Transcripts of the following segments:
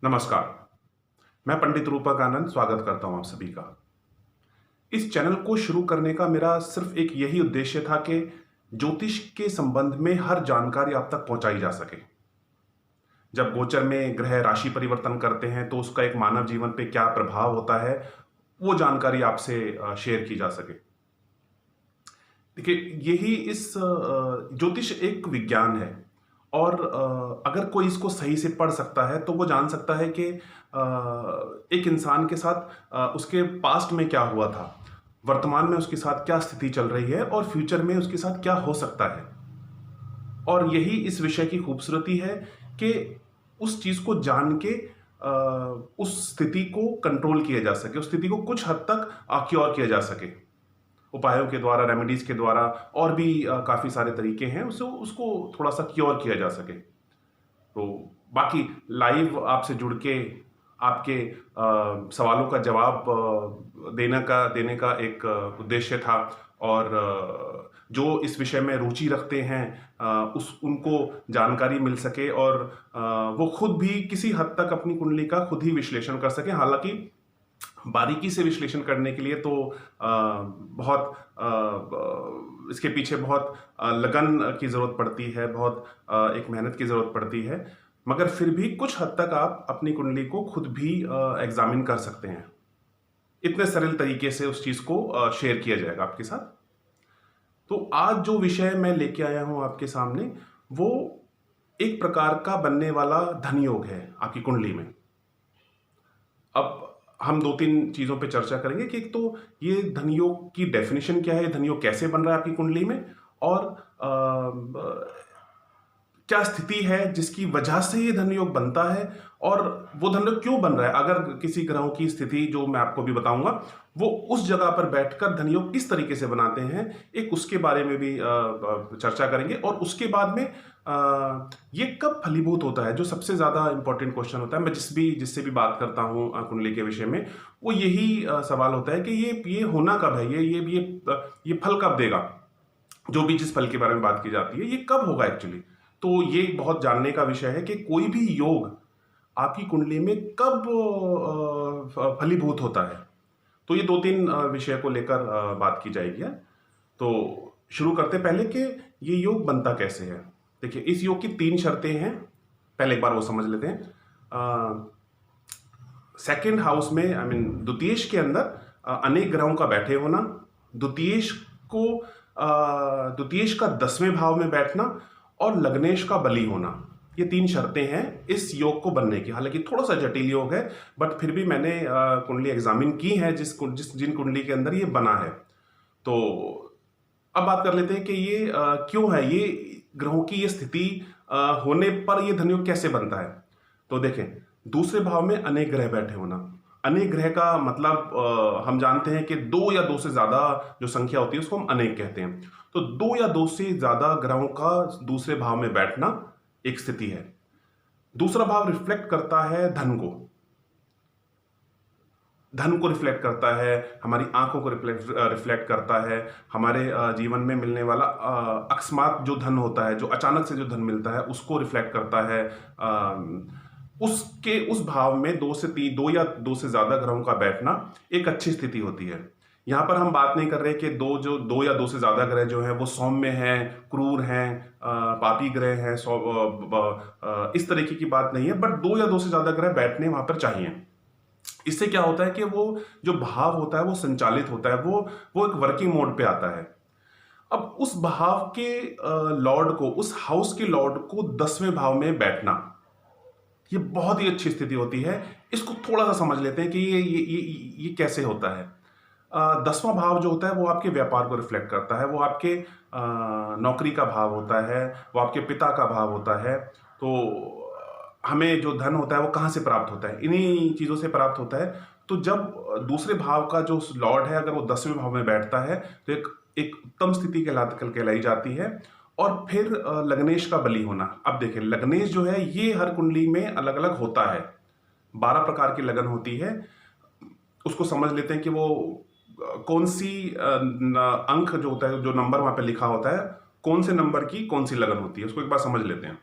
नमस्कार। मैं पंडित रूपक आनंद स्वागत करता हूं आप सभी का। इस चैनल को शुरू करने का मेरा सिर्फ एक यही उद्देश्य था कि ज्योतिष के संबंध में हर जानकारी आप तक पहुंचाई जा सके। जब गोचर में ग्रह राशि परिवर्तन करते हैं तो उसका एक मानव जीवन पे क्या प्रभाव होता है, वो जानकारी आपसे शेयर की जा सके। देखिए, यही इस ज्योतिष एक विज्ञान है और अगर कोई इसको सही से पढ़ सकता है तो वो जान सकता है कि एक इंसान के साथ उसके पास्ट में क्या हुआ था, वर्तमान में उसके साथ क्या स्थिति चल रही है और फ्यूचर में उसके साथ क्या हो सकता है। और यही इस विषय की खूबसूरती है कि उस चीज़ को जान के उस स्थिति को कंट्रोल किया जा सके, उस स्थिति को कुछ हद तक क्योर किया जा सके उपायों के द्वारा, रेमेडीज के द्वारा। और भी काफ़ी सारे तरीके हैं उसको उसको थोड़ा सा क्योर किया जा सके। तो बाकी लाइव आपसे जुड़ के आपके सवालों का जवाब देने का एक उद्देश्य था। और जो इस विषय में रुचि रखते हैं उस उनको जानकारी मिल सके और वो खुद भी किसी हद तक अपनी कुंडली का खुद ही विश्लेषण कर सकें। हालांकि बारीकी से विश्लेषण करने के लिए तो बहुत इसके पीछे बहुत लगन की ज़रूरत पड़ती है, बहुत एक मेहनत की ज़रूरत पड़ती है। मगर फिर भी कुछ हद तक आप अपनी कुंडली को खुद भी एग्जामिन कर सकते हैं। इतने सरल तरीके से उस चीज़ को शेयर किया जाएगा आपके साथ। तो आज जो विषय मैं लेके आया हूँ आपके सामने, वो एक प्रकार का बनने वाला धन योग है आपकी कुंडली में। अब हम दो तीन चीज़ों पे चर्चा करेंगे कि एक तो ये धन योग की डेफिनेशन क्या है, धन योग कैसे बन रहा है आपकी कुंडली में, और क्या स्थिति है जिसकी वजह से ये धन योग बनता है, और वो धन योग क्यों बन रहा है। अगर किसी ग्रहों की स्थिति जो मैं आपको भी बताऊंगा वो उस जगह पर बैठकर धन योग किस तरीके से बनाते हैं, एक उसके बारे में भी चर्चा करेंगे। और उसके बाद में ये कब फलीभूत होता है, जो सबसे ज़्यादा इंपॉर्टेंट क्वेश्चन होता है। मैं जिससे भी बात करता हूँ कुंडली के विषय में, वो यही सवाल होता है कि ये होना कब है, ये फल कब देगा। जो भी जिस फल के बारे में बात की जाती है, ये कब होगा एक्चुअली। तो ये बहुत जानने का विषय है कि कोई भी योग आपकी कुंडली में कब फलीभूत होता है। तो ये दो तीन विषय को लेकर बात की जाएगी। तो शुरू करते पहले कि ये योग बनता कैसे है। देखिए, इस योग की तीन शर्तें हैं, पहले एक बार वो समझ लेते हैं। सेकंड हाउस में, आई मीन द्वितीयेश के अंदर अनेक ग्रहों का बैठे होना, द्वितीयेश का 10वें भाव में बैठना, और लग्नेश का बली होना। ये तीन शर्तें हैं इस योग को बनने की। हालांकि थोड़ा सा जटिल योग है, बट फिर भी मैंने कुंडली एग्जामिन की है जिन कुंडली के अंदर ये बना है। तो अब बात कर लेते हैं कि ये क्यों है, ये ग्रहों की ये स्थिति होने पर ये धन योग कैसे बनता है। तो देखें, दूसरे भाव में अनेक ग्रह बैठे होना। अनेक ग्रह का मतलब हम जानते हैं कि दो या दो से ज्यादा जो संख्या होती है उसको हम अनेक कहते हैं। तो दो या दो से ज्यादा ग्रहों का दूसरे भाव में बैठना एक स्थिति है। दूसरा भाव रिफ्लेक्ट करता है धन को रिफ्लेक्ट करता है, हमारी आंखों को रिफ्लेक्ट करता है, हमारे जीवन में मिलने वाला अकस्मात जो धन होता है, जो अचानक से जो धन मिलता है, उसको रिफ्लेक्ट करता है। उसके उस भाव में दो या दो से ज्यादा ग्रहों का बैठना एक अच्छी स्थिति होती है। यहाँ पर हम बात नहीं कर रहे कि दो या दो से ज्यादा ग्रह जो हैं वो सौम्य हैं, क्रूर हैं, पापी ग्रह हैं, इस तरीके की बात नहीं है। बट दो या दो से ज्यादा ग्रह बैठने वहां पर चाहिए। इससे क्या होता है कि वो जो भाव होता है वो संचालित होता है, वो एक वर्किंग मोड पे आता है। अब उस भाव के लॉर्ड को, उस हाउस के लॉर्ड को 10वें भाव में बैठना, ये बहुत ही अच्छी स्थिति होती है। इसको थोड़ा सा समझ लेते हैं कि ये कैसे होता है। 10वां भाव जो होता है वो आपके व्यापार को रिफ्लेक्ट करता है, वो आपके नौकरी का भाव होता है, वो आपके पिता का भाव होता है। तो हमें जो धन होता है वो कहाँ से प्राप्त होता है, इन्हीं चीज़ों से प्राप्त होता है। तो जब दूसरे भाव का जो लॉर्ड है अगर वो 10वें भाव में बैठता है तो एक उत्तम स्थिति कहलाई जाती है। और फिर लग्नेश का बली होना। अब देखिए, लग्नेश जो है ये हर कुंडली में अलग अलग होता है। 12 प्रकार की लगन होती है। उसको समझ लेते हैं कि वो कौन सी अंक जो होता है, जो नंबर वहां पे लिखा होता है, कौन से नंबर की कौन सी लगन होती है, उसको एक बार समझ लेते हैं।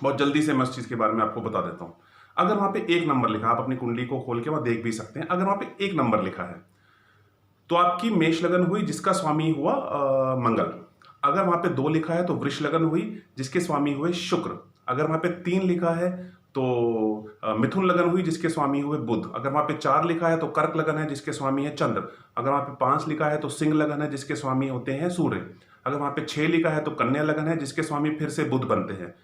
बहुत जल्दी से मैं इस चीज के बारे में आपको बता देता हूँ। अगर वहां पे 1 नंबर लिखा, आप अपनी कुंडली को खोल के वहां देख भी सकते हैं, अगर वहां पे 1 नंबर लिखा है तो आपकी मेष लगन हुई जिसका स्वामी हुआ मंगल। अगर वहां पे 2 लिखा है तो वृष लगन हुई जिसके स्वामी हुए शुक्र। अगर वहां पे 3 लिखा है तो मिथुन लगन हुई जिसके स्वामी हुए बुध। अगर वहां पे 4 लिखा है तो कर्क लगन है जिसके स्वामी है चंद्र। अगर वहां पे 5 लिखा है तो सिंह लगन है जिसके स्वामी होते हैं सूर्य। अगर वहां पे 6 लिखा है तो कन्या लगन है जिसके स्वामी फिर से बुध बनते हैं।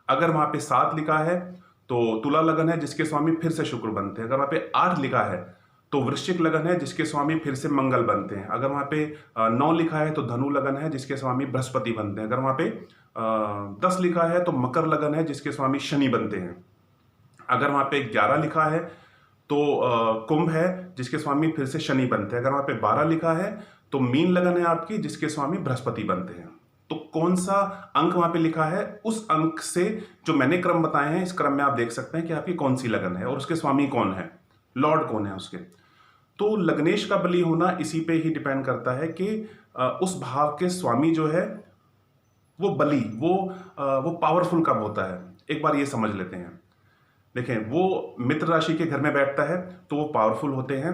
अगर वहां पे 7 लिखा है तो तुला लगन है जिसके स्वामी फिर से शुक्र बनते हैं। अगर वहां पे 8 लिखा है तो वृश्चिक लगन है जिसके स्वामी फिर से मंगल बनते हैं। अगर वहां पे 9 लिखा है तो धनु लगन है जिसके स्वामी बृहस्पति बनते हैं। अगर वहां पे 10 लिखा है तो मकर लगन है जिसके स्वामी शनि बनते हैं। अगर वहां पे 11 लिखा है तो कुंभ है जिसके स्वामी फिर से शनि बनते हैं। अगर वहां पे 12 लिखा है तो मीन लगन है आपकी जिसके स्वामी बृहस्पति बनते हैं। तो कौन सा अंक वहां पे लिखा है, उस अंक से जो मैंने क्रम बताए हैं, इस क्रम में आप देख सकते हैं कि आपकी कौन सी लगन है और उसके स्वामी कौन है, लॉर्ड कौन है उसके। तो लग्नेश का बली होना इसी पे ही डिपेंड करता है कि उस भाव के स्वामी जो है वो बली, वो पावरफुल कब होता है। एक बार ये समझ लेते हैं। देखें, वो मित्र राशि के घर में बैठता है तो वो पावरफुल होते हैं।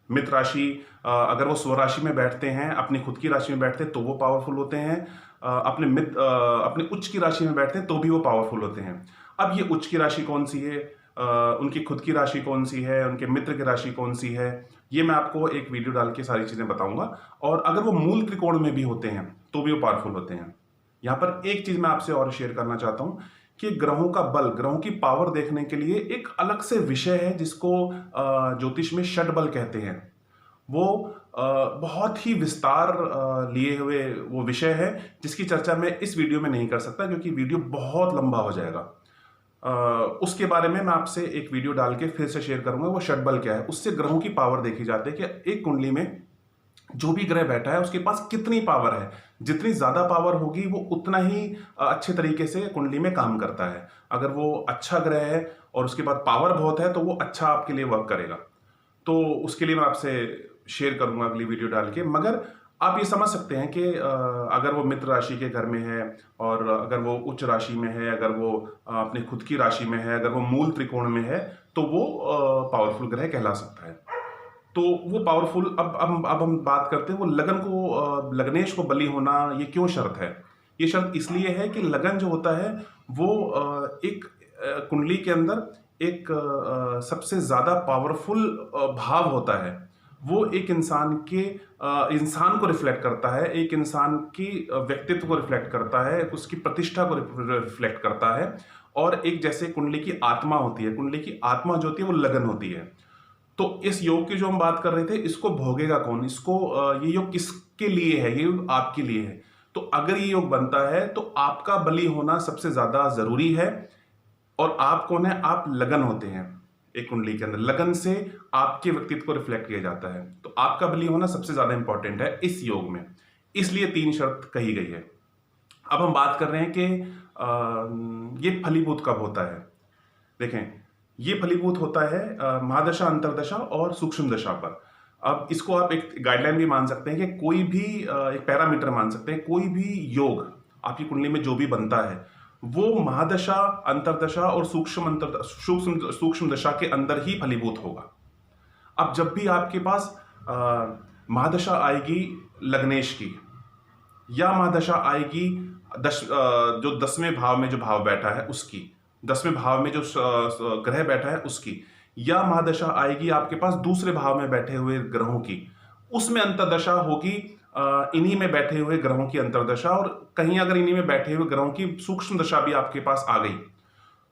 मित्र राशि अगर वो स्वराशि में बैठते हैं, अपनी खुद की राशि में बैठते हैं तो वो पावरफुल होते हैं। अपने उच्च की राशि में बैठते हैं तो भी वो पावरफुल होते हैं। अब ये उच्च की राशि कौन सी है, उनकी खुद की राशि कौन सी है, उनके मित्र की राशि कौन सी है, ये मैं आपको एक वीडियो डाल के सारी चीजें बताऊंगा। और अगर वो मूल त्रिकोण में भी होते हैं तो भी वो पावरफुल होते हैं। यहां पर एक चीज मैं आपसे और शेयर करना चाहता हूं कि ग्रहों का बल, ग्रहों की पावर देखने के लिए एक अलग से विषय है जिसको ज्योतिष में षट बल कहते हैं। वो बहुत ही विस्तार लिए हुए वो विषय है जिसकी चर्चा मैं इस वीडियो में नहीं कर सकता क्योंकि वीडियो बहुत लंबा हो जाएगा। उसके बारे में मैं आपसे एक वीडियो डाल के फिर से शेयर करूंगा वो षट बल क्या है। उससे ग्रहों की पावर देखी जाती है कि एक कुंडली में जो भी ग्रह बैठा है उसके पास कितनी पावर है। जितनी ज्यादा पावर होगी वो उतना ही अच्छे तरीके से कुंडली में काम करता है। अगर वो अच्छा ग्रह है और उसके बाद पावर बहुत है तो वो अच्छा आपके लिए वर्क करेगा। तो उसके लिए मैं आपसे शेयर करूंगा अगली वीडियो डाल के। मगर आप ये समझ सकते हैं कि अगर वो मित्र राशि के घर में है और अगर वो उच्च राशि में है, अगर वो अपनी खुद की राशि में है, अगर वो मूल त्रिकोण में है तो वो पावरफुल ग्रह कहला सकता है। तो वो पावरफुल, अब हम बात करते हैं वो लगन को, लग्नेश को बली होना ये क्यों शर्त है। ये शर्त इसलिए है कि लगन जो होता है वो एक कुंडली के अंदर एक सबसे ज्यादा पावरफुल भाव होता है। वो एक इंसान को रिफ्लेक्ट करता है, एक इंसान की व्यक्तित्व को रिफ्लेक्ट करता है, उसकी प्रतिष्ठा को रिफ्लेक्ट करता है। और एक जैसे कुंडली की आत्मा होती है, कुंडली की आत्मा जो होती है वो लगन होती है। तो इस योग की जो हम बात कर रहे थे, इसको भोगेगा कौन, इसको ये योग किसके लिए है, ये योग आपके लिए है। तो अगर ये योग बनता है तो आपका बली होना सबसे ज्यादा जरूरी है। और आप कौन है, आप लगन होते हैं। एक कुंडली के अंदर लगन से आपके व्यक्तित्व को रिफ्लेक्ट किया जाता है। तो आपका बली होना सबसे ज्यादा इंपॉर्टेंट है इस योग में, इसलिए 3 शर्त कही गई है। अब हम बात कर रहे हैं कि ये फलीभूत कब होता है। देखें, ये फलीभूत होता है महादशा, अंतरदशा और सूक्ष्म दशा पर। अब इसको आप एक गाइडलाइन भी मान सकते हैं कि कोई भी एक पैरामीटर मान सकते हैं। कोई भी योग आपकी कुंडली में जो भी बनता है वो महादशा, अंतरदशा और सूक्ष्म दशा के अंदर ही फलीभूत होगा। अब जब भी आपके पास महादशा आएगी लग्नेश की, या महादशा आएगी जो 10वें भाव में जो भाव बैठा है उसकी, 10वें भाव में जो ग्रह बैठा है उसकी, या महादशा आएगी आपके पास दूसरे भाव में बैठे हुए ग्रहों की, उसमें अंतरदशा होगी इन्हीं में बैठे हुए ग्रहों की अंतरदशा। और कहीं अगर इन्हीं में बैठे हुए ग्रहों की सूक्ष्म दशा भी आपके पास आ गई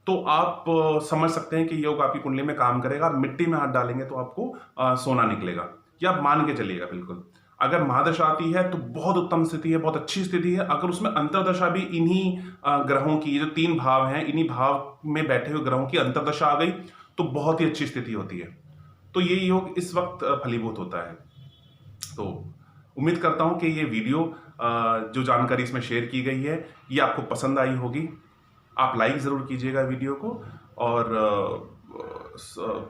तो आप समझ सकते हैं कि योग आपकी कुंडली में काम करेगा। आप मिट्टी में हाथ डालेंगे तो आपको सोना निकलेगा, या आप मान के चलिएगा बिल्कुल। अगर महादशा आती है तो बहुत उत्तम स्थिति है, बहुत अच्छी स्थिति है। अगर उसमें अंतरदशा भी इन्हीं ग्रहों की, जो 3 भाव हैं, इन्हीं भाव में बैठे हुए ग्रहों की अंतरदशा आ गई तो बहुत ही अच्छी स्थिति होती है। तो ये योग इस वक्त फलीभूत होता है। तो उम्मीद करता हूं कि ये वीडियो, जो जानकारी इसमें शेयर की गई है, ये आपको पसंद आई होगी। आप लाइक जरूर कीजिएगा वीडियो को, और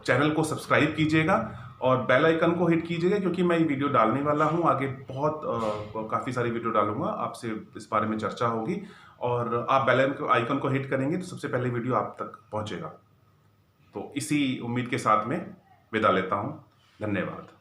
चैनल को सब्सक्राइब कीजिएगा और बेल आइकन को हिट कीजिएगा, क्योंकि मैं ये वीडियो डालने वाला हूं। आगे बहुत काफ़ी सारी वीडियो डालूंगा, आपसे इस बारे में चर्चा होगी। और आप बेल आइकन को हिट करेंगे तो सबसे पहले वीडियो आप तक पहुंचेगा। तो इसी उम्मीद के साथ में विदा लेता हूँ। धन्यवाद।